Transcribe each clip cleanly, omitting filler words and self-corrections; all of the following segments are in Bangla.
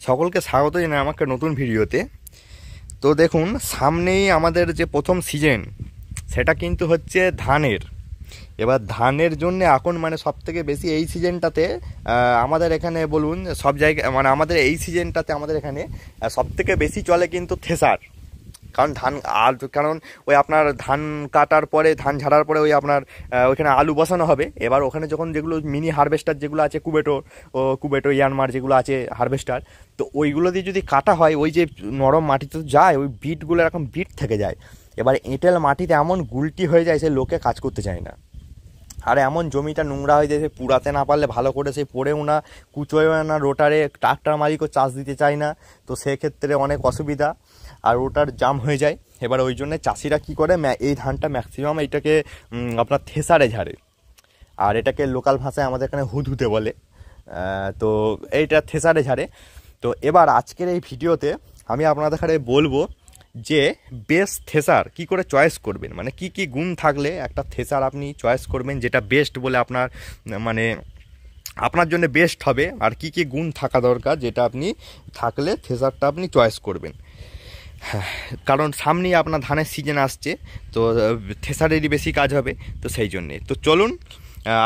সকলকে স্বাগত জানাই আমাকে নতুন ভিডিওতে। তো দেখুন, সামনেই আমাদের যে প্রথম সিজন সেটা কিন্তু হচ্ছে ধানের। এবার ধানের জন্য এখন মানে সবথেকে বেশি এই সিজনটাতে আমাদের এখানে বলুন সব জায়গায় মানে আমাদের এই সিজনটাতে আমাদের এখানে সবথেকে বেশি চলে কিন্তু থেসার। কারণ কারণ ওই আপনার ধান কাটার পরে ধান ঝাড়ার পরে ওই আপনার ওইখানে আলু বসানো হবে। এবার ওখানে যখন যেগুলো মিনি হারভেস্টার যেগুলো আছে কুবেটো ইয়ানমার যেগুলো আছে হারভেস্টার, তো ওইগুলো দিয়ে যদি কাটা হয় ওই যে নরম মাটিতে যায় ওই বিটগুলো এরকম বিট থেকে যায়। এবার এঁটেল মাটিতে এমন গুলটি হয়ে যায় সে লোকে কাজ করতে চায় না। আর এমন জমিটা নোংরা হয়ে যায় সে পুড়াতে না পারলে ভালো করে সে পড়েও না, কুচোয়ও না, রোটারে ট্রাক্টর মালিকও চাষ দিতে চায় না। তো সেক্ষেত্রে অনেক অসুবিধা আর রোটার জাম হয়ে যায়। এবার ওই জন্যে চাষিরা কী করে, এই ধানটা ম্যাক্সিমাম এইটাকে আপনার থেসারে ঝাড়ে, আর এটাকে লোকাল ভাষায় আমাদের এখানে হুদহুতে বলে। তো এইটা থেসারে ঝাড়ে। তো এবার আজকের এই ভিডিওতে আমি আপনাদের এখানে বলবো যে বেস্ট থেসার কি করে চয়েস করবেন, মানে কি কি গুণ থাকলে একটা থেসার আপনি চয়েস করবেন যেটা বেস্ট বলে আপনার মানে আপনার জন্য বেস্ট হবে, আর কি কি গুণ থাকা দরকার যেটা আপনি থাকলে থেসারটা আপনি চয়েস করবেন। কারণ সামনেই আপনার ধানের সিজন আসছে, তো থেসারেরই বেশি কাজ হবে। তো সেই জন্যে তো চলুন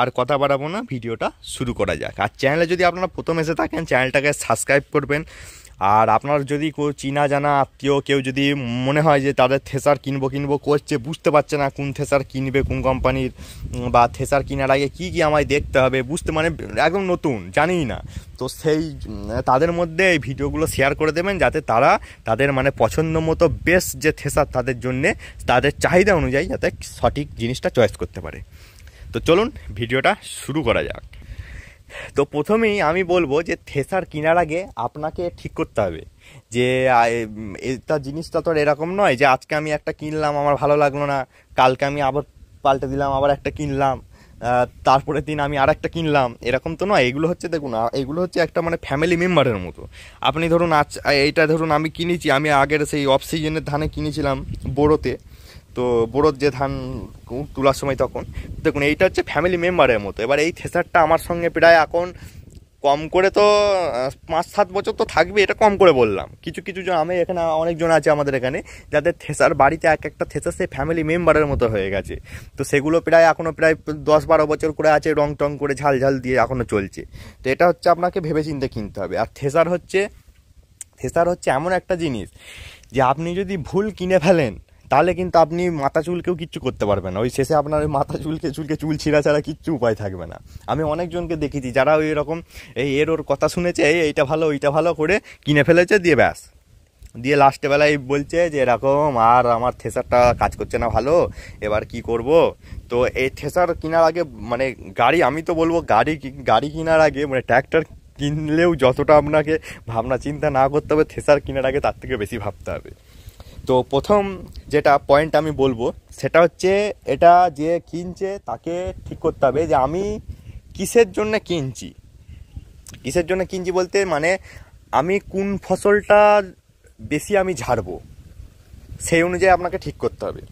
আর কথা বাড়াবো না, ভিডিওটা শুরু করা যাক। আর চ্যানেলে যদি আপনারা প্রথম এসে থাকেন চ্যানেলটাকে সাবস্ক্রাইব করবেন। আর আপনার যদি কেউ চিনা জানা আত্মীয় কেউ যদি মনে হয় যে তাদের থেসার কিনবো করছে, বুঝতে পারছে না কোন থেসার কিনবে কোন কোম্পানির, বা থেসার কেনার আগে কি কি আমায় দেখতে হবে বুঝতে মানে একদম নতুন জানিই না, তো সেই তাদের মধ্যে এই ভিডিওগুলো শেয়ার করে দেবেন যাতে তারা তাদের মানে পছন্দ মতো বেস্ট যে থেসার তাদের জন্যে তাদের চাহিদা অনুযায়ী যাতে সঠিক জিনিসটা চয়েস করতে পারে। তো চলুন ভিডিওটা শুরু করা যাক। তো প্রথমেই আমি বলবো যে থেসার কেনার আগে আপনাকে ঠিক করতে হবে যে এটা জিনিসটা তো এরকম নয় যে আজকে আমি একটা কিনলাম আমার ভালো লাগলো না, কালকে আমি আবার পাল্টে দিলাম আবার একটা কিনলাম, তারপরে দিন আমি আর একটা কিনলাম, এরকম তো নয়। এগুলো হচ্ছে দেখুন এগুলো হচ্ছে একটা মানে ফ্যামিলি মেম্বারের মতো। আপনি ধরুন এইটা ধরুন আমি কিনেছি, আমি আগের সেই অফ সিজনের ধানে কিনেছিলাম বোরোতে, তো বোরোর যে ধান তোলার সময় তখন দেখুন এইটা হচ্ছে ফ্যামিলি মেম্বারের মতো। এবার এই থেসারটা আমার সঙ্গে প্রায় এখন কম করে তো 5-7 বছর তো থাকবে, এটা কম করে বললাম। কিছু কিছু জন আমি এখানে অনেকজন আছে আমাদের এখানে যাদের থেসার বাড়িতে এক একটা থেসার সে ফ্যামিলি মেম্বারের মতো হয়ে গেছে। তো সেগুলো প্রায় এখনও প্রায় 10-12 বছর করে আছে, রং টং করে ঝাল দিয়ে এখনও চলছে। তো এটা হচ্ছে আপনাকে ভেবেচিন্তে কিনতে হবে। আর থেসার হচ্ছে এমন একটা জিনিস যে আপনি যদি ভুল কিনে ফেলেন তাহলে কিন্তু আপনি মাথা চুলকেও কিচ্ছু করতে পারবেন না, ওই শেষে আপনার ওই মাথা চুলকে চুল ছিঁড়া ছাড়া কিচ্ছু উপায় থাকবে না। আমি অনেকজনকে দেখেছি যারা ওই রকম ওর কথা শুনেছে এইটা ভালো ওইটা ভালো করে কিনে ফেলেছে, দিয়ে ব্যাস দিয়ে লাস্টে বেলায় বলছে যে এরকম আর আমার থেসারটা কাজ করছে না ভালো, এবার কি করব। তো এই থেসার কেনার আগে মানে আমি তো বলবো গাড়ি কেনার আগে মানে ট্র্যাক্টর কিনলেও যতটা আপনাকে ভাবনা চিন্তা না করতে হবে, থেসার কেনার আগে তার থেকে বেশি ভাবতে হবে। তো প্রথম যেটা পয়েন্ট আমি বলবো সেটা হচ্ছে এটা যে কিনছে তাকে ঠিক করতে হবে যে আমি কিসের জন্য কিনছি বলতে মানে আমি কোন ফসলটা বেশি আমি ঝাড়বো সেই অনুযায়ী আপনাকে ঠিক করতে হবে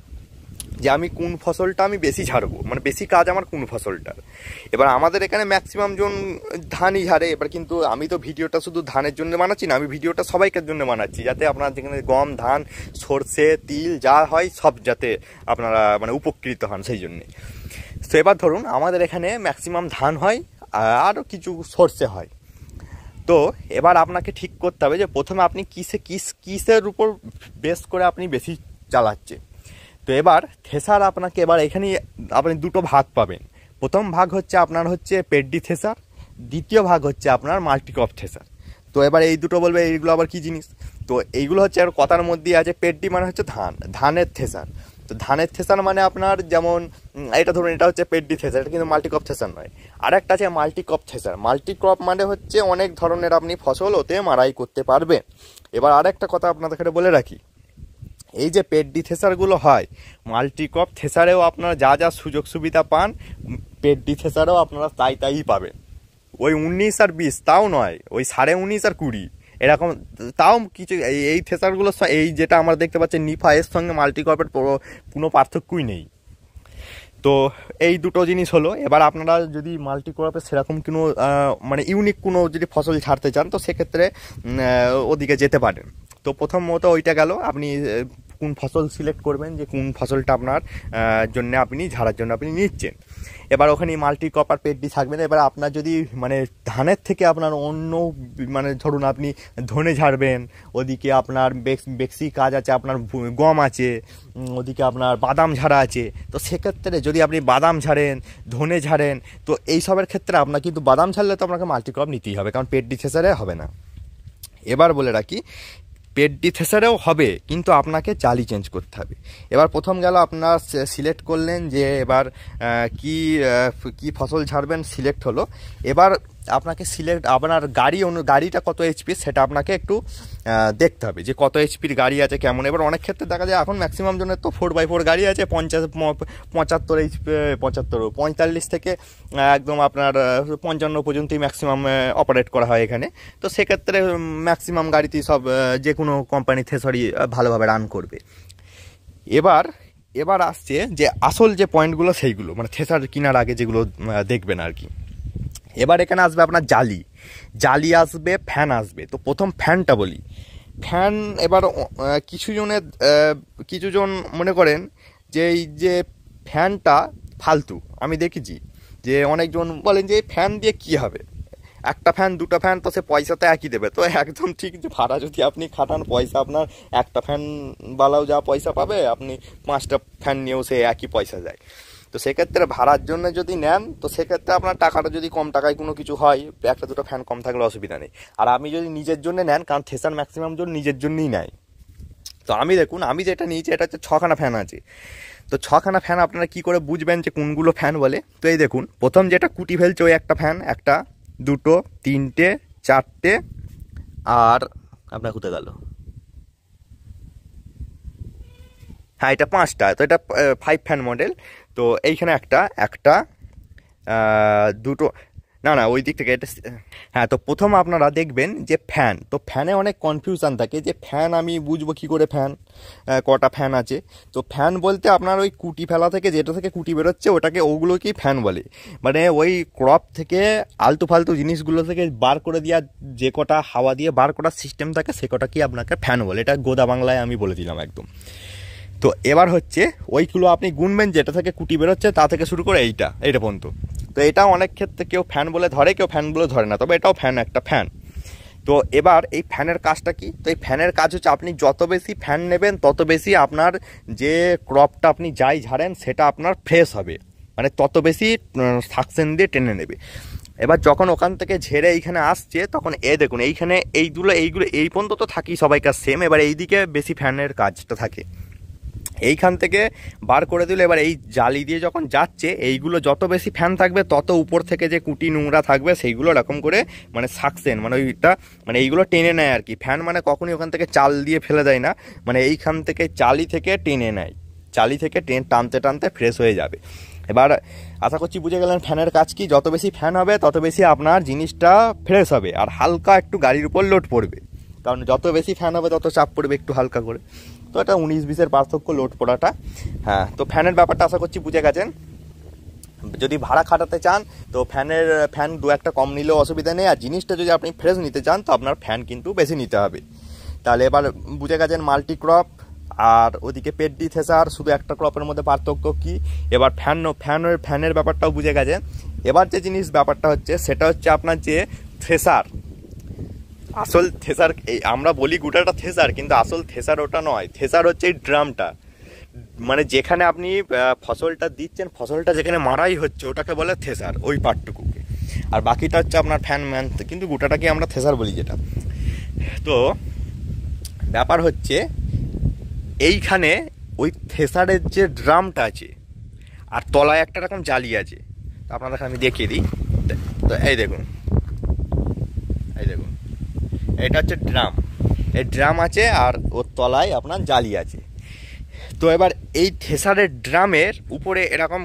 যে আমি কোন ফসলটা আমি বেশি ঝাড়বো, মানে বেশি কাজ আমার কোন ফসলটার। এবার আমাদের এখানে ম্যাক্সিমাম জন ধানই ঝাড়ে। এবার কিন্তু আমি তো ভিডিওটা শুধু ধানের জন্য বানাচ্ছি না, আমি ভিডিওটা সবাইকার জন্য বানাচ্ছি যাতে আপনার যেখানে গম ধান সর্ষে তিল যা হয় সব যাতে আপনারা মানে উপকৃত হন সেই জন্যে। তো এবার ধরুন আমাদের এখানে ম্যাক্সিমাম ধান হয় আরও কিছু সর্ষে হয়। তো এবার আপনাকে ঠিক করতে হবে যে প্রথমে আপনি কিসের উপর বেস করে আপনি বেশি চালাচ্ছেন। তো এবার থেসার আপনাকে এবার এখানে আপনি দুটো ভাগ পাবেন। প্রথম ভাগ হচ্ছে আপনার হচ্ছে পেডি থেসার, দ্বিতীয় ভাগ হচ্ছে আপনার মাল্টিক্রপ থেসার। তো এবার এই দুটো বলবে এইগুলো আবার কি জিনিস। তো এইগুলো হচ্ছে আর কথার মধ্যেই আছে। পেডি মানে হচ্ছে ধানের থেসার। তো ধানের থেসার মানে আপনার যেমন এটা ধরুন এটা হচ্ছে পেডি থেসার, এটা কিন্তু মাল্টিক্রপ থেসার নয়। আর একটা আছে মাল্টিক্রপ থেসার। মাল্টিক্রপ মানে হচ্ছে অনেক ধরনের আপনি ফসল ওতে মাড়াই করতে পারবেন। এবার আর একটা কথা আপনাদের কাছে বলে রাখি, এই যে পেডি থেসারগুলো হয় মাল্টিক্রপ থেসারেও আপনারা যা সুযোগ সুবিধা পান পেডি থেসারেও আপনারা তাই পাবেন। ওই 19 আর 20 তাও নয়, ওই 19.5 আর 20 এরকম তাও কিছু। এই থেসারগুলো এই যেটা আমরা দেখতে পাচ্ছি নিফা এর সঙ্গে মাল্টিক্রপের কোনো পার্থক্যই নেই। তো এই দুটো জিনিস হলো। এবার আপনারা যদি মাল্টি ক্রপে সেরকম কোনো মানে ইউনিক কোনো যদি ফসল ছাড়তে চান তো সেক্ষেত্রে ওদিকে যেতে পারেন। তো প্রথমত ওইটা গেল, আপনি কোন ফসল সিলেক্ট করবেন যে কোন ফসলটা আপনার জন্য আপনি ঝাড়ার জন্য আপনি নিচ্ছেন। এবার ওখানে মাল্টি ক্রপ আর পেডি থাকবেন। এবার আপনার যদি মানে ধানের থেকে আপনার অন্য মানে ধরুন আপনি ধনে ঝাড়বেন, ওদিকে আপনার বেশি কাজ আছে, আপনার গম আছে, ওদিকে আপনার বাদাম ঝাড়া আছে, তো সেক্ষেত্রে যদি আপনি বাদাম ঝাড়েন, ধনে ঝাড়েন, তো এইসবের ক্ষেত্রে আপনার কিন্তু বাদাম ঝাড়লে তো আপনাকে মাল্টি ক্রপ নিতেই হবে, কারণ পেডি থেসারে হবে না। এবার বলে রাখি, পেডি থেসারেও হবে, কিন্তু আপনাকে জালি চেঞ্জ করতে হবে। এবার প্রথম গেল আপনার সিলেক্ট করলেন যে এবার কি ফসল ছাড়বেন, সিলেক্ট হলো। এবার আপনাকে আপনার গাড়িটা কত এইচপি সেটা আপনাকে একটু দেখতে হবে যে কত এইচপির গাড়ি আছে কেমন। এবার অনেক ক্ষেত্রে দেখা যায় এখন ম্যাক্সিমাম জনের তো 4x4 গাড়ি আছে, 75 এইচপি, 45 থেকে একদম আপনার 55 পর্যন্তই ম্যাক্সিমাম অপারেট করা হয় এখানে। তো সেক্ষেত্রে ম্যাক্সিমাম গাড়িতেই সব যে কোনো কোম্পানি থেসারই ভালোভাবে রান করবে। এবার আসছে যে আসল যে পয়েন্টগুলো সেইগুলো মানে থেসার কেনার আগে যেগুলো দেখবেন আর কি। এবার এখানে আসবে আপনার জালি আসবে, ফ্যান আসবে। তো প্রথম ফ্যানটা বলি। ফ্যান এবার কিছুজন মনে করেন যে এই যে ফ্যানটা ফালতু। আমি দেখেছি যে অনেকজন বলেন যে এই ফ্যান দিয়ে কি হবে, একটা ফ্যান দুটো ফ্যান তো সে পয়সা তো একই দেবে। তো একদম ঠিক, যে ভাড়া যদি আপনি খাটান পয়সা আপনার একটা ফ্যান বালাও যা পয়সা পাবে, আপনি 5টা ফ্যান নিয়েও সে একই পয়সা যায়। তো সেক্ষেত্রে ভাড়ার জন্য যদি নেন তো সেক্ষেত্রে আপনার টাকাটা যদি কম টাকায় কোনো কিছু হয়, একটা দুটো ফ্যান কম থাকলে অসুবিধা নেই। আর আমি যদি নিজের জন্য নেন, কারণ থেসার ম্যাক্সিমাম জন নিজের জন্যই নেয়। তো আমি যেটা নিয়েছি এটা হচ্ছে 6খানা ফ্যান আছে। তো 6খানা ফ্যান আপনারা কি করে বুঝবেন যে কোনগুলো ফ্যান বলে? তো এই দেখুন, প্রথম যেটা কুটি ফেলছে ওই একটা ফ্যান, একটা, দুটো, তিনটে, চারটে, আর আপনার কোথায় গেল, হ্যাঁ এটা 5টা। তো এটা 5 ফ্যান মডেল। তো এইখানে একটা দুটো, না ওই দিক থেকে এটা, হ্যাঁ। তো প্রথম আপনারা দেখবেন যে ফ্যান, তো ফ্যানে অনেক কনফিউশন থাকে যে ফ্যান আমি বুঝবো কী করে ফ্যান কটা ফ্যান আছে। তো ফ্যান বলতে আপনার ওই কুটি ফেলা থেকে যেটা থেকে কুটি বেরোচ্ছে ওগুলোকেই ফ্যান বলে। মানে ওই ক্রপ থেকে আলতু ফালতু জিনিসগুলো থেকে বার করে দেওয়া, যে কটা হাওয়া দিয়ে বার করার সিস্টেম থাকে সে কটা কি আপনাকে ফ্যান বলে। এটা গোদা বাংলায় আমি বলে দিলাম একদম। তো এবার হচ্ছে ওইগুলো আপনি গুনবেন যেটা থেকে কুটি বেরোচ্ছে তা থেকে শুরু করে এইটা পর্যন্ত। তো এটা অনেক ক্ষেত্রে কেউ ফ্যান বলে ধরে, কেউ ফ্যান বলে ধরে না, তবে এটাও একটা ফ্যান। তো এবার এই ফ্যানের কাজটা কি? তো এই ফ্যানের কাজ হচ্ছে আপনি যত বেশি ফ্যান নেবেন তত বেশি আপনার যে ক্রপটা আপনি যাই ঝাড়েন সেটা আপনার ফ্রেশ হবে, মানে তত বেশি সাকশন দিয়ে টেনে নেবে। এবার যখন ওখান থেকে ঝেড়ে এইখানে আসছে তখন দেখুন এইখানে এইগুলো এই পর্যন্ত তো থাকি সবাইকার সেম। এবার এইদিকে বেশি ফ্যানের কাজটা থাকে, এইখান থেকে বার করে দিল। এবার এই জালি দিয়ে যখন যাচ্ছে এইগুলো যত বেশি ফ্যান থাকবে তত উপর থেকে যে কুটি নোংরা থাকবে সেইগুলো এরকম করে মানে সাকশন, মানে ওইটা মানে এইগুলো টেনে নেয় আর কি। ফ্যান মানে কখনই ওখান থেকে চাল দিয়ে ফেলে দেয় না, মানে এইখান থেকে চালি থেকে টেনে নেয়, চালি থেকে টানতে টানতে ফ্রেশ হয়ে যাবে। এবার আশা করছি বুঝে গেলেন ফ্যানের কাজ কি। যত বেশি ফ্যান হবে তত বেশি আপনার জিনিসটা ফ্রেশ হবে আর হালকা একটু গাড়ির উপর লোড পড়বে, কারণ যত বেশি ফ্যান হবে তত চাপ পড়বে একটু হালকা করে। তো এটা 19-20-এর পার্থক্য লোড পড়াটা। হ্যাঁ, তো ফ্যানের ব্যাপারটা আশা করছি বুঝে গেছেন। যদি ভাড়া খাটাতে চান তো ফ্যান 2-1টা কম নিলেও অসুবিধা নেই, আর জিনিসটা যদি আপনি ফ্রেশ নিতে চান তো আপনার ফ্যান কিন্তু বেশি নিতে হবে। তাহলে এবার বুঝে গেছেন মাল্টি ক্রপ আর ওদিকে পেডি থেসার শুধু একটা ক্রপের মধ্যে পার্থক্য কি। এবার ফ্যানের ব্যাপারটাও বুঝে গেছেন। এবার যে ব্যাপারটা হচ্ছে সেটা হচ্ছে আপনার যে থেসার, আসল থেসার। আমরা বলি গোটাটা থেসার, কিন্তু আসল থেসার ওটা নয়। থেসার হচ্ছে এই ড্রামটা, মানে যেখানে আপনি ফসলটা দিচ্ছেন, ফসলটা যেখানে মারাই হচ্ছে ওটাকে বলে থেসার, ওই পার্টটুকুকে। আর বাকিটা হচ্ছে আপনার ফ্যান ম্যান, কিন্তু গোটাটাকে আমরা থেসার বলি যেটা। তো ব্যাপার হচ্ছে এইখানে ওই থেসারের যে ড্রামটা আছে আর তলায় একটা রকম জালি আছে, তো আপনাদের আমি দেখিয়ে দিই। তো এই দেখুন এটা হচ্ছে ড্রাম, এই ড্রাম আছে আর ওর তলায় আপনার জালি আছে। তো এবার এই থেসারের ড্রামের উপরে এরকম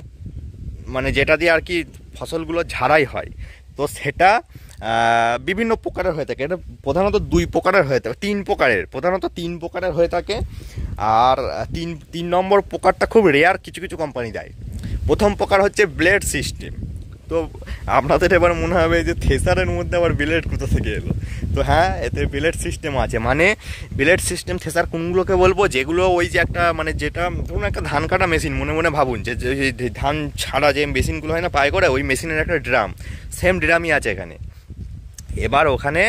মানে যেটা দিয়ে আর কি ফসলগুলো ঝাড়াই হয়, তো সেটা বিভিন্ন প্রকারের হয়ে থাকে। এটা প্রধানত 2 প্রকারের হয়ে থাকে, 3 প্রকারের, প্রধানত 3 প্রকারের হয়ে থাকে। আর 3 নম্বর প্রকারটা খুব রেয়ার, কিছু কোম্পানি দেয়। প্রথম প্রকার হচ্ছে ব্লেড সিস্টেম। তো আপনাদের এবার মনে হবে যে থেসারের মধ্যে আবার ব্লেড কোথা থেকে এলো। তো হ্যাঁ, এতে ব্লেড সিস্টেম আছে। মানে ব্লেড সিস্টেম থেসার কোনগুলোকে বলবো, যেগুলো ওই যে একটা মানে যেটা ধরুন একটা ধান কাটা মেশিন, মনে মনে ভাবুন যে ধান ছাড়া যে মেশিনগুলো হয় না পায়ে করে, ওই মেশিনের একটা ড্রাম, সেম ড্রামই আছে এখানে। এবার ওখানে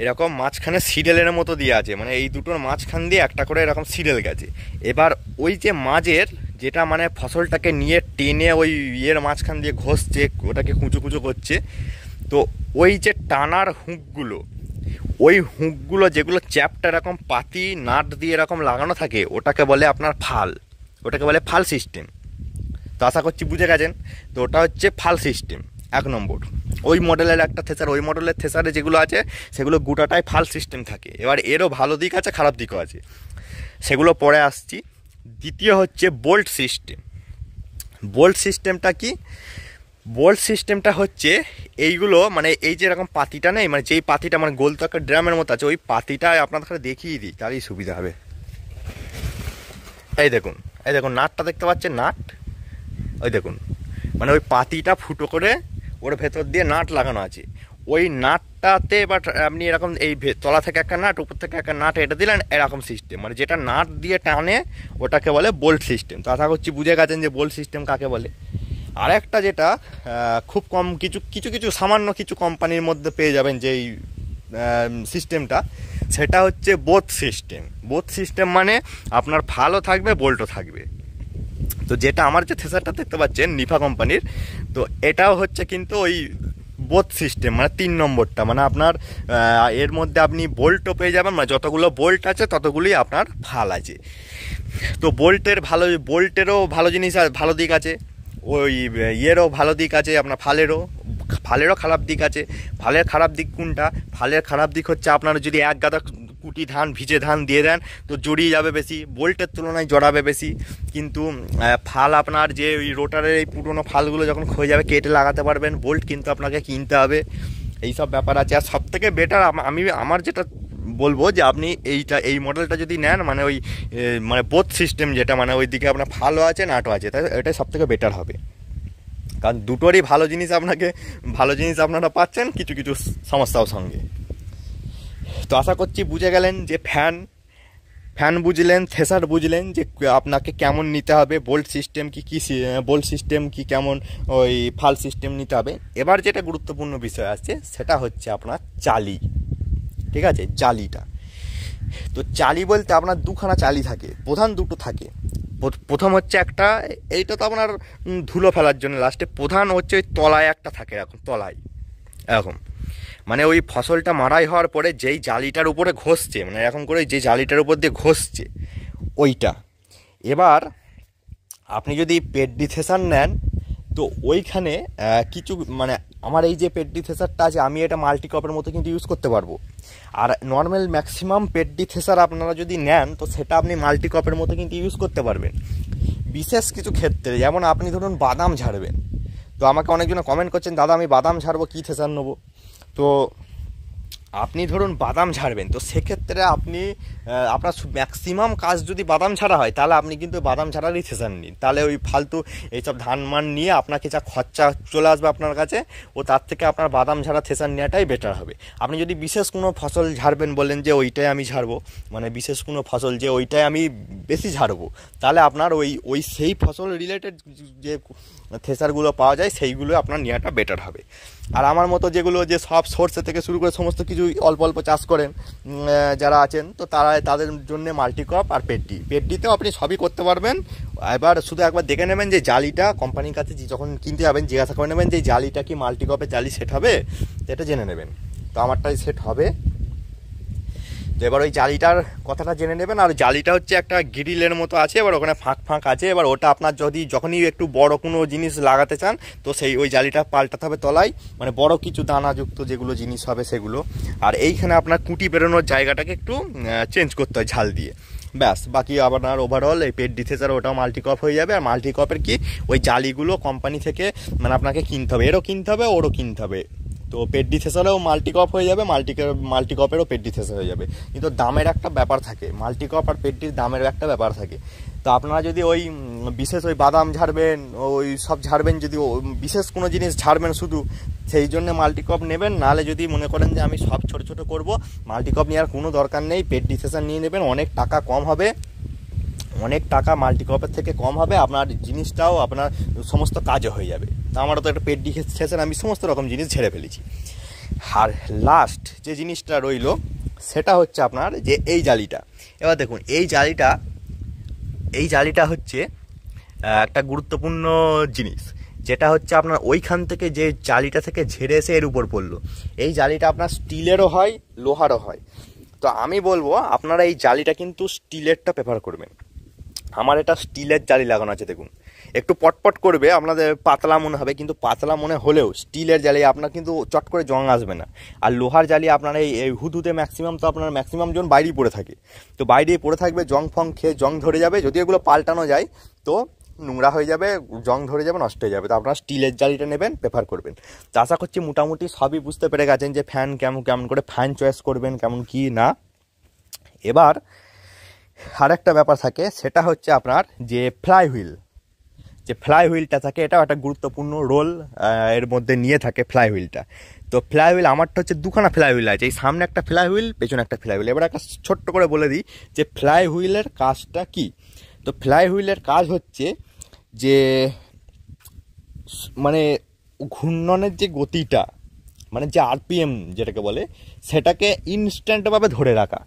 এরকম মাঝখানে সিরিয়ালের মতো দিয়ে আছে, মানে এই দুটোর মাঝখান দিয়ে একটা করে এরকম সিরিয়াল গেছে। এবার ওই যে মাঝের যেটা মানে ফসলটাকে নিয়ে টেনে ওই ইয়ের মাঝখান দিয়ে ঘষছে, ওটাকে কুঁচো কুঁচো করছে, তো ওই যে টানার হুঁকগুলো, ওই হুঁকগুলো যেগুলো চ্যাপটা এরকম পাতি নাট দিয়ে এরকম লাগানো থাকে, ওটাকে বলে আপনার ফাল, ওটাকে বলে ফাল সিস্টেম। তো আশা করছি বুঝে গেছেন। তো ওটা হচ্ছে ফাল সিস্টেম 1 নম্বর। ওই মডেলের একটা থেসার, ওই মডেলের থেসারে যেগুলো আছে সেগুলো গোটাটাই ফাল সিস্টেম থাকে। এবার এরও ভালো দিক আছে, খারাপ দিকও আছে, সেগুলো পরে আসছি। দ্বিতীয় হচ্ছে বোল্ট সিস্টেম। বোল্ট সিস্টেমটা কি? বোল্ট সিস্টেমটা হচ্ছে এইগুলো মানে এই যে এরকম পাতিটা নেই, মানে যেই পাতিটা মানে গোল তো একটা ড্রামের মতো আছে, ওই পাতিটা আপনাদের দেখিয়ে দিই তাহলেই সুবিধা হবে। এই দেখুন, এই দেখুন নাটটা দেখতে পাচ্ছেন, নাট ওই দেখুন, মানে ওই পাতিটা ফুটো করে ওর ভেতর দিয়ে নাট লাগানো আছে। ওই নাটটাতে এবার আপনি এরকম এই তলা থেকে একটা নাট, উপর থেকে একটা নাট এটা দিলেন, এরকম সিস্টেম, মানে যেটা নাট দিয়ে টানে ওটাকে বলে বোল্ট সিস্টেম। তো আশা করছি বুঝে গেছেন যে বোল্ট সিস্টেম কাকে বলে। আর একটা যেটা খুব কম কিছু সামান্য কিছু কোম্পানির মধ্যে পেয়ে যাবেন যেই সিস্টেমটা, সেটা হচ্ছে বোথ সিস্টেম। বোথ সিস্টেম মানে আপনার ফালও থাকবে বোল্টও থাকবে। তো যেটা আমার যে থেসারটা দেখতে পাচ্ছেন নিফা কোম্পানির, তো এটাও হচ্ছে কিন্তু ওই বোথ সিস্টেম, মানে 3 নম্বরটা, মানে আপনার এর মধ্যে আপনি বোল্টও পেয়ে যাবেন, মানে যতগুলো বোল্ট আছে ততগুলোই আপনার ফাল আছে। তো বোল্টেরও ভালো জিনিস, ভালো দিক আছে, ওই ইয়েরও ভালো দিক আছে, আপনার ফালেরও খারাপ দিক আছে। ফালের খারাপ দিক কোনটা? ফালের খারাপ দিক হচ্ছে আপনারা যদি এক গাদা কুটি ধান, ভিজে ধান দিয়ে দেন তো জড়িয়ে যাবে বেশি, বোল্টের তুলনায় জড়াবে বেশি। কিন্তু ফাল আপনার যে ওই রোটারের এই পুরোনো ফালগুলো যখন ক্ষয়ে যাবে কেটে লাগাতে পারবেন, বোল্ট কিন্তু আপনাকে কিনতে হবে, এইসব ব্যাপার আছে। আর সব থেকে বেটার আমার যেটা বলবো যে আপনি এই মডেলটা যদি নেন, মানে ওই মানে বোথ সিস্টেম যেটা, মানে ওই দিকে আপনার ফালও আছে নাটও আছে, তাই এটাই সব থেকে বেটার হবে। কারণ দুটোরই ভালো জিনিস আপনারা পাচ্ছেন, কিছু কিছু সমস্যাও সঙ্গে। তো আশা করছি বুঝে গেলেন যে ফ্যান বুঝলেন, থেসার বুঝলেন যে আপনাকে কেমন নিতে হবে, বোল্ট সিস্টেম কি বোল্ট সিস্টেম কি কেমন ওই ফাল সিস্টেম নিতে হবে। এবার যেটা গুরুত্বপূর্ণ বিষয় আছে সেটা হচ্ছে আপনার চালি। ঠিক আছে, চালিটা। তো চালি বলতে আপনার দুখানা চালি থাকে, প্রধান দুটো থাকে। প্রথম হচ্ছে একটা, এইটা তো আপনার ধুলো ফেলার জন্য লাস্টে, প্রধান হচ্ছে ওই তলায় একটা থাকে, এরকম তলায় এরকম, মানে ওই ফসলটা মাড়াই হওয়ার পরে যেই জালিটার উপরে ঘষছে, মানে এরকম করে যে জালিটার উপর দিয়ে ঘষছে ওইটা। এবার আপনি যদি পেডি থেসার নেন তো ওইখানে কিছু মানে আমার এই যে পেডি থেসারটা আছে, আমি এটা মাল্টিক্রপের মতো কিন্তু ইউজ করতে পারবো। আর নর্মাল ম্যাক্সিমাম পেডি থেসার আপনারা যদি নেন তো সেটা আপনি মাল্টিক্রপের মতো কিন্তু ইউজ করতে পারবেন। বিশেষ কিছু ক্ষেত্রে, যেমন আপনি ধরুন বাদাম ঝাড়বেন, তো আমাকে অনেকজন কমেন্ট করছেন দাদা আমি বাদাম ঝাড়বো, কী থেসার নেবো? তো আপনি ধরুন বাদাম ঝাড়বেন, তো সেক্ষেত্রে আপনি আপনার ম্যাক্সিমাম কাজ যদি বাদাম ছাড়া হয় তাহলে আপনি কিন্তু বাদাম ছাড়ারই থেসার নিন। তাহলে ওই ফালতু এইসব ধান মান নিয়ে আপনাকে যা খরচা চলে আসবে আপনার কাছে, ও তার থেকে আপনার বাদাম ঝাড়া থেসার নেওয়াটাই বেটার হবে। আপনি যদি বিশেষ কোনো ফসল ঝাড়বেন, বলেন যে ওইটাই আমি ঝাড়বো, মানে বিশেষ কোনো ফসল যে ওইটাই আমি বেশি ঝাড়বো, তাহলে আপনার ওই সেই ফসল রিলেটেড যে থেসারগুলো পাওয়া যায় সেইগুলো আপনার নেওয়াটা বেটার হবে। আর আমার মতো যেগুলো যে সব সর্ষে থেকে শুরু করে সমস্ত কিছু অল্প অল্প চাষ করেন যারা আছেন, তো তাদের জন্য মাল্টিক্রপ আর পেডডিতেও আপনি সবই করতে পারবেন। এবার শুধু একবার দেখে নেবেন যে জালিটা কোম্পানির কাছে যখন কিনতে যাবেন জিজ্ঞাসা করে নেবেন যে জালিটা কি মাল্টিক্রপের জালি সেট হবে, এটা জেনে নেবেন। তো আমারটাই সেট হবে। তো এবার ওই জালিটার কথাটা জেনে নেবেন। আর জালিটা হচ্ছে একটা গ্রিলের মতো আছে, এবার ওখানে ফাঁক আছে। এবার ওটা আপনার যখনই একটু বড় কোনো জিনিস লাগাতে চান তো ওই জালিটা পাল্টাতে হবে তলায়, মানে বড় কিছু দানাযুক্ত যেগুলো জিনিস হবে সেগুলো। আর এইখানে আপনার কুটি বেরোনোর জায়গাটাকে একটু চেঞ্জ করতে হয় ঝাল দিয়ে, ব্যাস। বাকি আপনার ওভারঅল এই পেডি থেসার ওটাও মাল্টিক্রপ হয়ে যাবে। আর মাল্টিক্রপের কি ওই জালিগুলো কোম্পানি থেকে মানে আপনাকে কিনতে হবে, এরও কিনতে হবে ওরও কিনতে হবে, তো পেডি থেসারেও মাল্টিকপ হয়ে যাবে, মাল্টিকপেরও পেডি থেসার হয়ে যাবে। কিন্তু দামের একটা ব্যাপার থাকে, মাল্টিকপ আর পেডির দামের একটা ব্যাপার থাকে। তো আপনারা যদি ওই বিশেষ ওই বাদাম ঝাড়বেন, ওই সব ঝাড়বেন, যদি বিশেষ কোনো জিনিস ঝাড়বেন শুধু, সেই জন্য মাল্টিকপ নেবেন। নাহলে যদি মনে করেন যে আমি সব ছোটো ছোটো করবো, মাল্টিকপ নেওয়ার কোনো দরকার নেই, পেডি থেসার নিয়ে নেবেন, অনেক টাকা কম হবে, অনেক টাকা মাল্টিকপের থেকে কম হবে, আপনার জিনিসটাও আপনার সমস্ত কাজও হয়ে যাবে। তো আমারও তো একটা পেডি থেসার আমি সমস্ত রকম জিনিস ঝেড়ে ফেলেছি। আর লাস্ট যে জিনিসটা রইল সেটা হচ্ছে আপনার যে এই জালিটা। এবার দেখুন এই জালিটা হচ্ছে একটা গুরুত্বপূর্ণ জিনিস, যেটা হচ্ছে আপনার ওইখান থেকে যে জালিটা থেকে ঝেড়ে এসে এর উপর পড়লো। এই জালিটা আপনার স্টিলেরও হয়, লোহারও হয়। তো আমি বলবো আপনারা এই জালিটা কিন্তু স্টিলেরটা প্রেফার করবেন। আমার এটা স্টিলের জালি লাগানো আছে, দেখুন একটু পটপট করবে, আপনাদের পাতলা মনে হবে, কিন্তু পাতলা মনে হলেও স্টিলের জালি আপনার কিন্তু চট করে জং আসবে না। আর লোহার জালি আপনার এই হুদুতে ম্যাক্সিমাম, তো আপনার ম্যাক্সিমাম জন বাইরেই পড়ে থাকে, তো বাইরেই পড়ে থাকবে, জং ফং খেয়ে জং ধরে যাবে। যদি এগুলো পাল্টানো যায় তো নোংরা হয়ে যাবে, জং ধরে যাবে, নষ্ট হয়ে যাবে। তো আপনারা স্টিলের জালিটা নেবেন, প্রেফার করবেন। তো আশা করছি মোটামুটি সবই বুঝতে পেরে গেছেন যে ফ্যান কেমন করে ফ্যান চয়েস করবেন, কেমন কি না। এবার আর একটা ব্যাপার থাকে, সেটা হচ্ছে আপনার যে ফ্লাই হুইলটা থাকে, এটাও একটা গুরুত্বপূর্ণ রোল এর মধ্যে নিয়ে থাকে ফ্লাই হুইলটা। তো ফ্লাই হুইল আমারটা হচ্ছে দুখানা ফ্লাই হুইল আছে, এই সামনে একটা ফ্লাই হুইল, পেছনে একটা ফ্লাই হুইল। এবার একটা ছোট্ট করে বলে দিই যে ফ্লাই হুইলের কাজটা কি। তো ফ্লাই হুইলের কাজ হচ্ছে যে মানে ঘূর্ণনের যে গতিটা, মানে যে আরপিএম যেটাকে বলে, সেটাকে ইনস্ট্যান্টভাবে ধরে রাখা।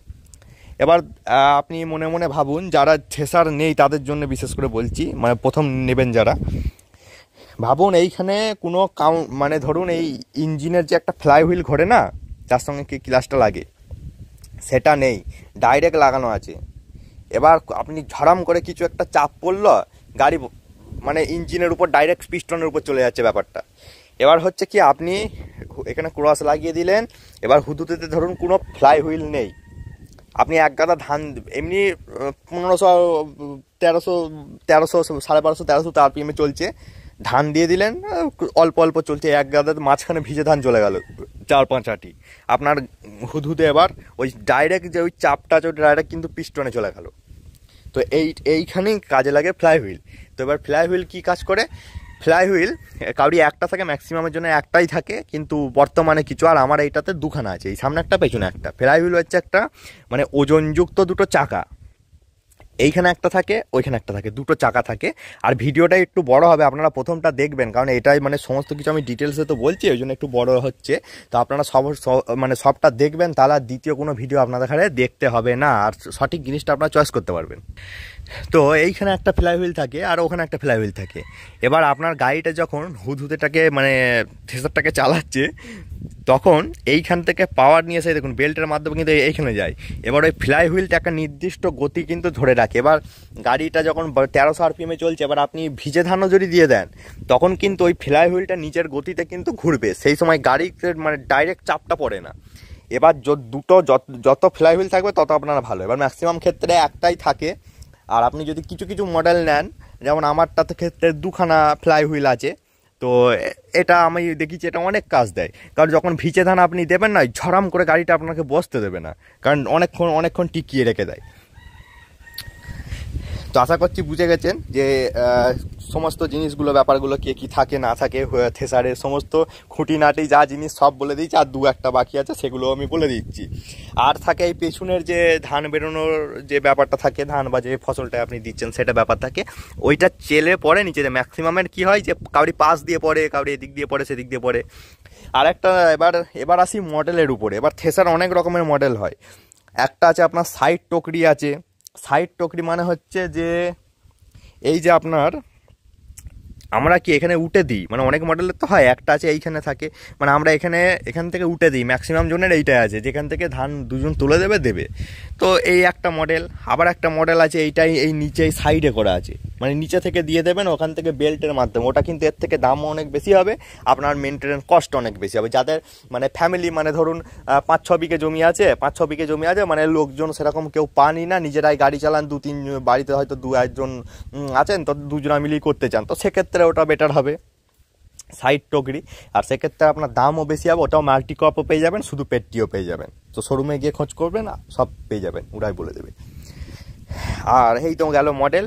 এবার আপনি মনে মনে ভাবুন, যারা থেসার নেই তাদের জন্য বিশেষ করে বলছি, মানে প্রথম নেবেন যারা, ভাবুন এইখানে কোনো মানে ধরুন এই ইঞ্জিনের যে একটা ফ্লাই হুইল ঘোরে না, যার সঙ্গে কি ক্লাচটা লাগে, সেটা নেই, ডাইরেক্ট লাগানো আছে। এবার আপনি ঝড়াম করে কিছু একটা চাপ পড়লো, গাড়ি মানে ইঞ্জিনের উপর ডাইরেক্ট পিস্টনের উপর চলে যাচ্ছে ব্যাপারটা। এবার হচ্ছে কি, আপনি এখানে ক্রস লাগিয়ে দিলেন, এবার হুদুতে ধরুন কোনো ফ্লাই হুইল নেই, আপনি এক গাদা ধান এমনি 1500 1300 1250 1300 আরপিএমে চলছে, ধান দিয়ে দিলেন, অল্প অল্প চলছে, এক গাদার মাঝখানে ভিজে ধান চলে গেল 4-5 আটি, আপনার হুদহুদে এবার ওই ডাইরেক্ট যে ওই চাপটা ডাইরেক্ট কিন্তু পিস্টনে চলে গেল। তো এইখানেই কাজে লাগে ফ্লাই হুইল। তো এবার ফ্লাই হুইল কী কাজ করে, ফ্লাই হুইল কাউরি একটা থাকে, ম্যাক্সিমামের জন্য একটাই থাকে, কিন্তু বর্তমানে কিছু, আর আমার এইটাতে দুখানা আছে, এই সামনে একটা পেছনে একটা। ফ্লাই হুইল হচ্ছে একটা মানে ওজনযুক্ত দুটো চাকা, এইখানে একটা থাকে, ওইখানে একটা থাকে, দুটো চাকা থাকে। আর ভিডিওটা একটু বড় হবে, আপনারা প্রথমটা দেখবেন, কারণ এটাই মানে সমস্ত কিছু আমি ডিটেলসে তো বলছি, ওই জন্য একটু বড় হচ্ছে। তো আপনারা মানে সবটা দেখবেন, তাহলে দ্বিতীয় কোনো ভিডিও আপনাদের এখানে দেখতে হবে না, আর সঠিক জিনিসটা আপনারা চয়েস করতে পারবেন। তো এইখানে একটা ফ্লাই হুইল থাকে, আর ওখানে একটা ফ্লাই হুইল থাকে। এবার আপনার গাড়িটা যখন হুদহুদেটাকে মানে থেসারটাকে চালাচ্ছে, তখন এইখান থেকে পাওয়ার নিয়ে এসে দেখুন বেল্টের মাধ্যমে কিন্তু এইখানে যায়। এবার ওই ফ্লাই হুইলটা একটা নির্দিষ্ট গতি কিন্তু ধরে রাখে। এবার গাড়িটা যখন 1300 আরপিএমে চলছে, এবার আপনি ভিজে ধানও যদি দিয়ে দেন, তখন কিন্তু ওই ফ্লাই হুইলটা নিজের গতিতে কিন্তু ঘুরবে, সেই সময় গাড়িতে মানে ডাইরেক্ট চাপটা পড়ে না। এবার যত ফ্লাই হুইল থাকবে তত আপনারা ভালো। এবার ম্যাক্সিমাম ক্ষেত্রে একটাই থাকে, আর আপনি যদি কিছু কিছু মডেল নেন, যেমন আমারটাতে ক্ষেত্রে দুখানা ফ্লাই হুইল আছে, তো এটা আমি দেখেছি এটা অনেক কাজ দেয়। কারণ যখন ভিজে ধান আপনি দেবেন না, ঝরাম করে গাড়িটা আপনাকে বসতে দেবে না, কারণ অনেকক্ষণ টিকিয়ে রেখে দেয়। তো আশা করছি বুঝে গেছেন যে সমস্ত জিনিসগুলো, ব্যাপারগুলো কী থাকে না থাকে, থেসারের সমস্ত খুঁটিনাটি যা জিনিস সব বলে দিয়েছি, আর দু একটা বাকি আছে সেগুলো আমি বলে দিচ্ছি। আর থাকে এই পেছনের যে ধান বেরোনোর যে ব্যাপারটা থাকে, ধান বা যে ফসলটা আপনি দিচ্ছেন সেটা ব্যাপার থাকে, ওইটা চেলে পড়ে নিচে। ম্যাক্সিমামের কী হয় যে কাউরি পাশ দিয়ে পড়ে, কাউরি এদিক দিয়ে পড়ে, সেদিক দিয়ে পড়ে। আর একটা এবার আসি মডেলের উপরে। এবার থেসার অনেক রকমের মডেল হয়। একটা আছে আপনার সাইড টকরি আছে। সাইড টকরি মানে হচ্ছে যে এই যে আপনার আমরা কি এখানে উঠে দিই, মানে অনেক মডেলের তো হয়, একটা আছে এইখানে থাকে, মানে আমরা এখান থেকে উঠে দিই, ম্যাক্সিমাম জনের এইটাই আছে, যেখান থেকে ধান দুজন তুলে দেবে। তো এই একটা মডেল। আবার একটা মডেল আছে এইটাই, এই নিচে সাইডে করা আছে, মানে নিচে থেকে দিয়ে দেবেন ওখান থেকে বেল্টের মাধ্যমে। ওটা কিন্তু এর থেকে দামও অনেক বেশি হবে, আপনার মেনটেনেন্স কস্ট অনেক বেশি হবে। যাদের মানে ফ্যামিলি, মানে ধরুন 5-6 বিঘে জমি আছে, 5-6 বিঘে জমি আছে, মানে লোকজন সেরকম কেউ পানি না, নিজেরাই গাড়ি চালান, 2-3 বাড়িতে হয়তো 2-1 জন আছেন, তো দুজনা মিলিয়ে করতে চান, তো সেক্ষেত্রে ওটা বেটার হবে। সাইড টগরি। আর সেক্ষেত্রে আপনার দামও বেশি হবে, ওটাও মাল্টি কপও পেয়ে যাবেন, শুধু পেটটিও পেয়ে যাবেন। তো শোরুমে গিয়ে খোঁজ করবেন, সব পেয়ে যাবেন, ওরাই বলে দেবে। আর এই তো গেল মডেল।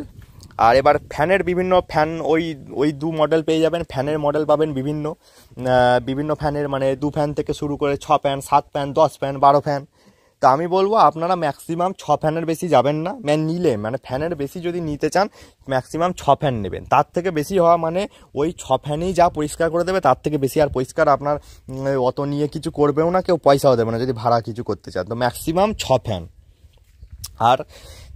আর এবার ফ্যানের বিভিন্ন ফ্যান ওই ওই দু মডেল পেয়ে যাবেন। ফ্যানের মডেল পাবেন বিভিন্ন বিভিন্ন ফ্যানের, মানে 2 ফ্যান থেকে শুরু করে 6 ফ্যান, 7 ফ্যান, 10 ফ্যান, 12 ফ্যান। তা আমি বলবো আপনারা ম্যাক্সিমাম 6 ফ্যানের বেশি যাবেন না। নিলে মানে ফ্যানের বেশি যদি নিতে চান ম্যাক্সিমাম 6 ফ্যান নেবেন। তার থেকে বেশি হওয়া মানে ওই 6 ফ্যানেই যা পরিষ্কার করে দেবে, তার থেকে বেশি আর পরিষ্কার আপনার অত নিয়ে কিছু করবেও না, কেউ পয়সাও দেবে না যদি ভাড়া কিছু করতে চান। তো ম্যাক্সিমাম 6 ফ্যান। আর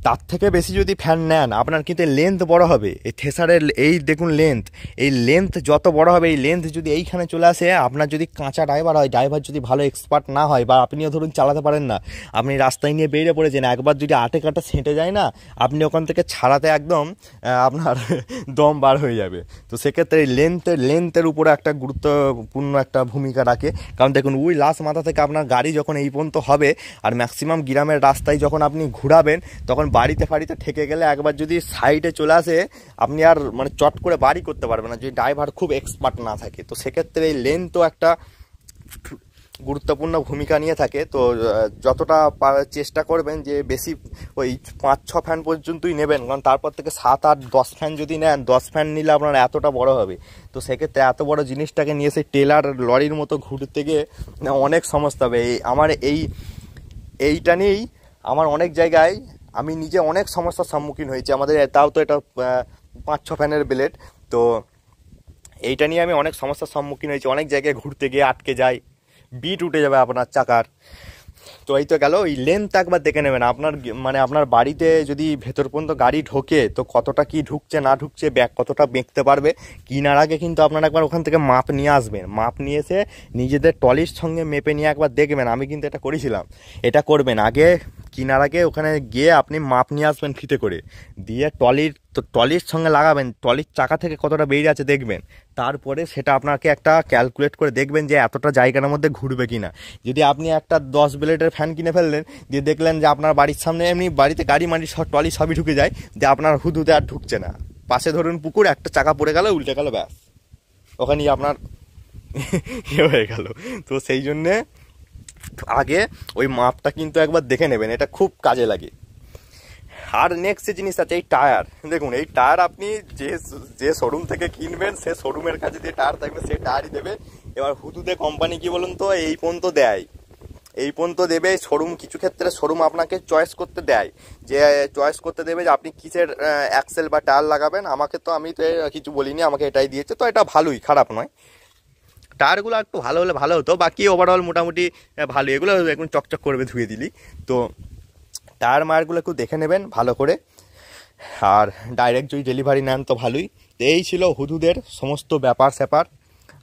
তার থেকে বেশি যদি ফ্যান নেন আপনার কিন্তু লেন্থ বড় হবে। এই থেসারের এই দেখুন লেন্থ, এই লেন্থ যত বড় হবে, এই লেন্থ যদি এইখানে চলে আসে, আপনার যদি কাঁচা ড্রাইভার হয়, ড্রাইভার যদি ভালো এক্সপার্ট না হয়, বা আপনিও ধরুন চালাতে পারেন না, আপনি রাস্তায় নিয়ে বেরিয়ে পড়েছেন, একবার যদি আটে কাটা ছেঁটে যায় না, আপনি ওখান থেকে ছাড়াতে একদম আপনার দম বার হয়ে যাবে। তো সেক্ষেত্রে এই লেন্থের উপরে একটা গুরুত্বপূর্ণ একটা ভূমিকা রাখে। কারণ দেখুন ওই লাস্ট মাথা থেকে আপনার গাড়ি যখন এই পর্যন্ত হবে, আর ম্যাক্সিমাম গ্রামের রাস্তায় যখন আপনি ঘুরাবেন, তখন বাড়িতে ঠেকে গেলে একবার যদি সাইডে চলে আসে, আপনি আর মানে চট করে বাড়ি করতে পারবেন না যদি ড্রাইভার খুব এক্সপার্ট না থাকে। তো সেক্ষেত্রে এই লেন তো একটা গুরুত্বপূর্ণ ভূমিকা নিয়ে থাকে। তো যতটা চেষ্টা করবেন যে বেশি ওই 5-6 ফ্যান পর্যন্তই নেবেন, কারণ তারপর থেকে 7-8-10 ফ্যান যদি নেন, 10 ফ্যান নিলে আপনার এতটা বড় হবে। তো সেক্ষেত্রে এত বড় জিনিসটাকে নিয়ে এসে টেলার লরির মতো ঘুরতে গিয়ে অনেক সমস্যা হবে। আমার এইটা নিয়েই আমার অনেক জায়গায় আমি নিজে অনেক সমস্যার সম্মুখীন হয়েছি। আমাদের তাও তো এটা 5-6 ফ্যানের ব্লেড। তো এইটা নিয়ে আমি অনেক সমস্যার সম্মুখীন হয়েছি, অনেক জায়গায় ঘুরতে গিয়ে আটকে যাই, বিট উঠে যাবে আপনার চাকার। তো এই তো গেল, ওই লেন্থ একবার দেখে নেবেন। আপনার মানে আপনার বাড়িতে যদি ভেতর পর্যন্ত গাড়ি ঢোকে, তো কতটা কি ঢুকছে না ঢুকছে, ব্যাগ কতটা বেঁকতে পারবে, কেনার আগে কিন্তু আপনারা একবার ওখান থেকে মাপ নিয়ে আসবেন। মাপ নিয়ে এসে নিজেদের ট্রলির সঙ্গে মেপে নিয়ে একবার দেখবেন। আমি কিন্তু এটা করেছিলাম। এটা করবেন আগে, কেনার আগে ওখানে গিয়ে আপনি মাপ নিয়ে আসবেন ফিতে করে, দিয়ে ট্রলির সঙ্গে লাগাবেন, ট্রলির চাকা থেকে কতটা বেরিয়ে আছে দেখবেন। তারপরে সেটা আপনাকে একটা ক্যালকুলেট করে দেখবেন যে এতটা জায়গার মধ্যে ঘুরবে কিনা। যদি আপনি একটা 10 ব্লেডের ফ্যান কিনে ফেললেন, দিয়ে দেখলেন যে আপনার বাড়ির সামনে এমনি বাড়িতে গাড়ি মাড়ি সব ট্রলি সবই ঢুকে যায়, যে আপনার হুদুতে আর ঢুকছে না, পাশে ধরুন পুকুর, একটা চাকা পড়ে গেল, উল্টে গেল, ব্যাস ওখানেই আপনার ইয়ে হয়ে গেল। তো সেই জন্যে আগে ওই মাপটা কিন্তু একবার দেখে নেবেন, এটা খুব কাজে লাগে। আর নেক্সট যে জিনিস আছে, এই টায়ার। দেখুন এই টায়ার আপনি যে শোরুম থেকে কিনবেন, সে শোরুমের কাছে যে টায়ার থাকবে সে টায়ারই দেবে। এবার হুদুতে কোম্পানি কি বলুন তো, এই পর্যন্ত দেয়, এই পর্যন্ত দেবে। শোরুম কিছু ক্ষেত্রে শোরুম আপনাকে চয়েস করতে দেয়, যে চয়েস করতে দেবে যে আপনি কিসের অ্যাক্সেল বা টায়ার লাগাবেন। আমি তো কিছু বলিনি, আমাকে এটাই দিয়েছে, তো এটা ভালোই, খারাপ নয়। টায়ারগুলো একটু ভালো হলে ভালো হতো, বাকি ওভারঅল মোটামুটি ভালো। এগুলো এখন চকচক করবে ধুয়ে দিলি। তো টায়ার মায়ারগুলো একটু দেখে নেবেন ভালো করে। আর ডাইরেক্ট যদি ডেলিভারি নেন তো ভালোই। তো এই ছিল হুদুদের সমস্ত ব্যাপার স্যাপার।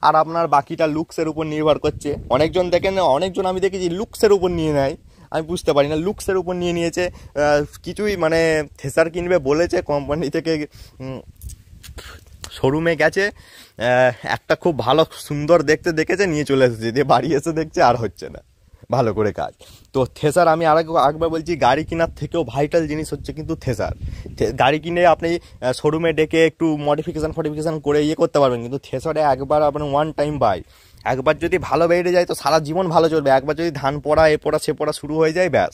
আর আপনার বাকিটা লুকসের উপর নির্ভর করছে। অনেকজন আমি দেখেছি লুকসের উপর নিয়ে নেয়, আমি বুঝতে পারি না। লুকসের উপর নিয়েছে কিছুই, মানে থেসার কিনবে বলেছে, কোম্পানি থেকে শোরুমে গেছে, একটা খুব ভালো সুন্দর দেখতে দেখেছে, নিয়ে চলে এসেছে, দিয়ে বাড়ি এসে দেখছে আর হচ্ছে না ভালো করে কাজ। তো থেসার আমি আরেকবার বলছি, গাড়ি কেনার থেকেও ভাইটাল জিনিস হচ্ছে কিন্তু থেসার। গাড়ি কিনে আপনি শোরুমে ডেকে একটু মডিফিকেশান করে করতে পারবেন, কিন্তু থেসারে একবার আপনার ওয়ান টাইম বাই, একবার যদি ভালো বেড়ে যায় তো সারা জীবন ভালো চলবে। একবার যদি ধান পড়া এ পড়া সে পড়া শুরু হয়ে যায়, ব্যাস।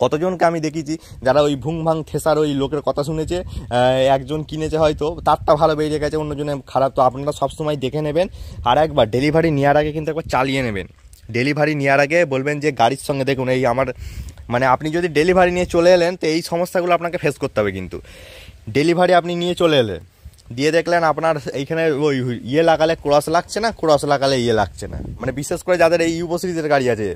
কতজনকে আমি দেখেছি যারা ওই ভুং ভাং থেসার ওই লোকের কথা শুনেছে, একজন কিনেছে হয়তো, তারটা ভালো বেরিয়ে গেছে, অন্যজনে খারাপ। তো আপনারা সবসময় দেখে নেবেন। আর একবার ডেলিভারি নেওয়ার আগে কিন্তু একবার চালিয়ে নেবেন। ডেলিভারি নেওয়ার আগে বলবেন যে গাড়ির সঙ্গে দেখুন এই আমার, মানে আপনি যদি ডেলিভারি নিয়ে চলে এলেন তো এই সমস্যাগুলো আপনাকে ফেস করতে হবে। কিন্তু ডেলিভারি আপনি নিয়ে চলে এলেন, দিয়ে দেখলেন আপনার এইখানে ওই লাগালে ক্রস লাগছে না, ক্রস লাগালে লাগছে না, মানে বিশেষ করে যাদের এই ইউবো সিরিজের গাড়ি আছে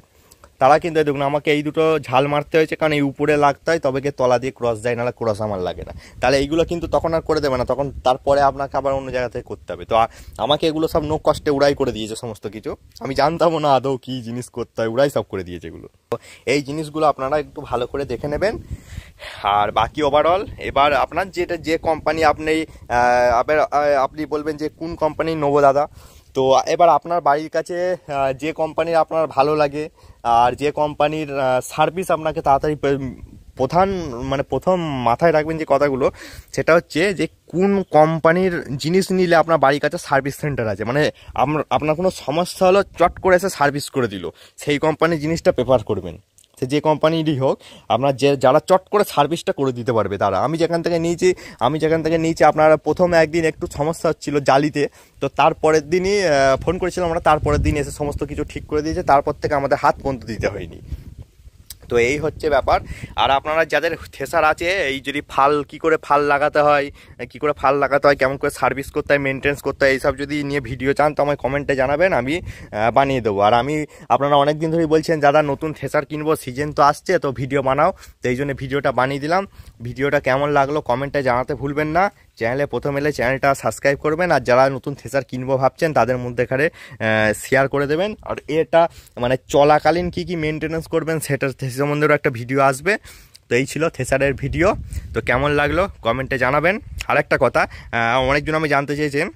তারা কিন্তু দেখুন আমাকে এই দুটো ঝাল মারতে হয়েছে, কারণ এই উপরে লাগতে হয় তবে কি তলা দিয়ে ক্রস যায়, নাহলে ক্রস আমার লাগে না। তাহলে এইগুলো কিন্তু তখন আর করে দেবে না, তখন তারপরে আপনাকে আবার অন্য জায়গা থেকে করতে হবে। তো আমাকে এগুলো সব নো কষ্টে উড়াই করে দিয়েছে সমস্ত কিছু। আমি জানতামও না আদৌ কী জিনিস করতে হয়, উড়াই সব করে দিয়েছে এগুলো। তো এই জিনিসগুলো আপনারা একটু ভালো করে দেখে নেবেন। আর বাকি ওভারঅল এবার আপনার যে কোম্পানি আপনি বলবেন যে কোন কোম্পানি নেবো দাদা, তো এবার আপনার বাড়ির কাছে যে কোম্পানির আপনার ভালো লাগে আর যে কোম্পানির সার্ভিস আপনাকে তাড়াতাড়ি প্রথম মাথায় রাখবেন যে কথাগুলো, সেটা হচ্ছে যে কোন কোম্পানির জিনিস নিলে আপনার বাড়ির কাছে সার্ভিস সেন্টার আছে, মানে আপনার কোনো সমস্যা হলো চট করে এসে সার্ভিস করে দিল, সেই কোম্পানির জিনিসটা প্রেফার করবেন। সে যে কোম্পানিরই হোক, আপনার যারা চট করে সার্ভিসটা করে দিতে পারবে তারা। আমি যেখান থেকে নিয়েছি আপনার প্রথমে একদিন একটু সমস্যা হচ্ছিল জালিতে, তো তারপরের দিনই ফোন করেছিলাম আমরা, তারপরের দিন এসে সমস্ত কিছু ঠিক করে দিয়েছে, তারপর থেকে আমাদের হাত পর্যন্ত দিতে হয়নি। তো এই হচ্ছে ব্যাপার। আর আপনারা যাদের থ্রেসার আছে, এই যদি কী করে ফাল লাগাতে হয়, কেমন করে সার্ভিস করতে হয়, মেনটেন্স করতে হয়, এইসব যদি নিয়ে ভিডিও চান তো আমায় কমেন্টে জানাবেন, আমি বানিয়ে দেবো। আর আপনারা অনেক দিন ধরেই বলছেন দাদা নতুন থ্রেসার কিনবো, সিজন তো আসছে, তো ভিডিও বানাও, তো এই জন্য ভিডিওটা বানিয়ে দিলাম। ভিডিওটা কেমন লাগলো কমেন্টে জানাতে ভুলবেন না। চ্যানেলে প্রথম এলে চ্যানেলটা সাবস্ক্রাইব করবেন, আর যারা নতুন থ্রেসার কিনবো ভাবছেন তাদের মধ্যে এখানে শেয়ার করে দেবেন। আর এটা মানে চলাকালীন কী কী মেনটেন্যান্স করবেন সেটা সম্বন্ধেও একটা ভিডিও আসবে। তো এই ছিল থ্রেসারের ভিডিও, তো কেমন লাগলো কমেন্টে জানাবেন। আর একটা কথা, অনেকজন আমি জানতে চেয়েছেন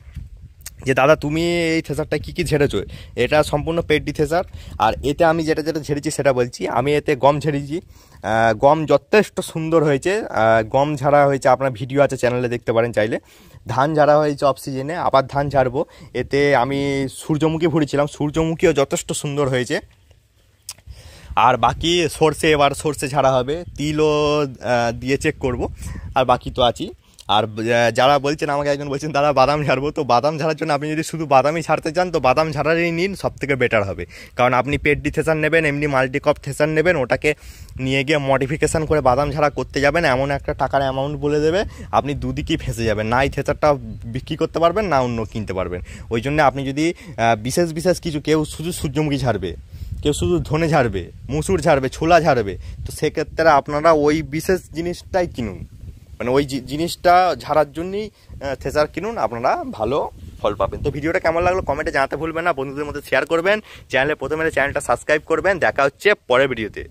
যে দাদা তুমি এই থ্রেসারটা কী কী ঝেড়েছো। এটা সম্পূর্ণ পেডি থ্রেসার, আর এতে আমি যেটা ঝেড়েছি সেটা বলছি। আমি এতে গম ঝেড়েছি, গম যথেষ্ট সুন্দর হয়েছে, গম ঝাড়া হয়েছে, আপনার ভিডিও আছে চ্যানেলে দেখতে পারেন চাইলে। ধান ঝাড়া হয়েছে অফ সিজনে, আবার ধান ঝাড়বো। এতে আমি সূর্যমুখী ভরেছিলাম, সূর্যমুখীও যথেষ্ট সুন্দর হয়েছে। আর বাকি সর্ষে ঝাড়া হবে, তিলও দিয়ে চেক করব, আর বাকি তো আছি। আর যারা বলছেন, আমাকে একজন বলছেন দাদা বাদাম ঝাড়বো, তো বাদাম ঝাড়ার জন্য আপনি যদি শুধু বাদামই ছাড়তে চান তো বাদাম ঝাড়ারই নিন, সব থেকে বেটার হবে। কারণ আপনি পেডি থ্রেসার নেবেন, এমনি মাল্টিকপ থ্রেসার নেবেন, ওটাকে নিয়ে গিয়ে মডিফিকেশান করে বাদাম ঝাড়া করতে যাবেন, এমন একটা টাকার অ্যামাউন্ট বলে দেবে, আপনি দুদিকেই ফেঁসে যাবেন, না এই থ্রেসারটা বিক্রি করতে পারবেন না অন্য কিনতে পারবেন। ওই জন্য আপনি যদি বিশেষ কিছু, কেউ শুধু সূর্যমুখী ঝাড়বে, কেউ শুধু ধনে ঝাড়বে, মুসুর ঝাড়বে, ছোলা ঝাড়বে, তো সেক্ষেত্রে আপনারা ওই বিশেষ জিনিসটাই কিনুন, মানে ওই জিনিসটা ঝাড়ার জন্যই থ্রেসার কিনুন, আপনারা ভালো ফল পাবেন। তো ভিডিওটা কেমন লাগলো কমেন্টে জানাতে ভুলবেন না, বন্ধুদের মধ্যে শেয়ার করবেন, চ্যানেলে প্রথমে চ্যানেলটা সাবস্ক্রাইব করবেন। দেখা হচ্ছে পরের ভিডিওতে।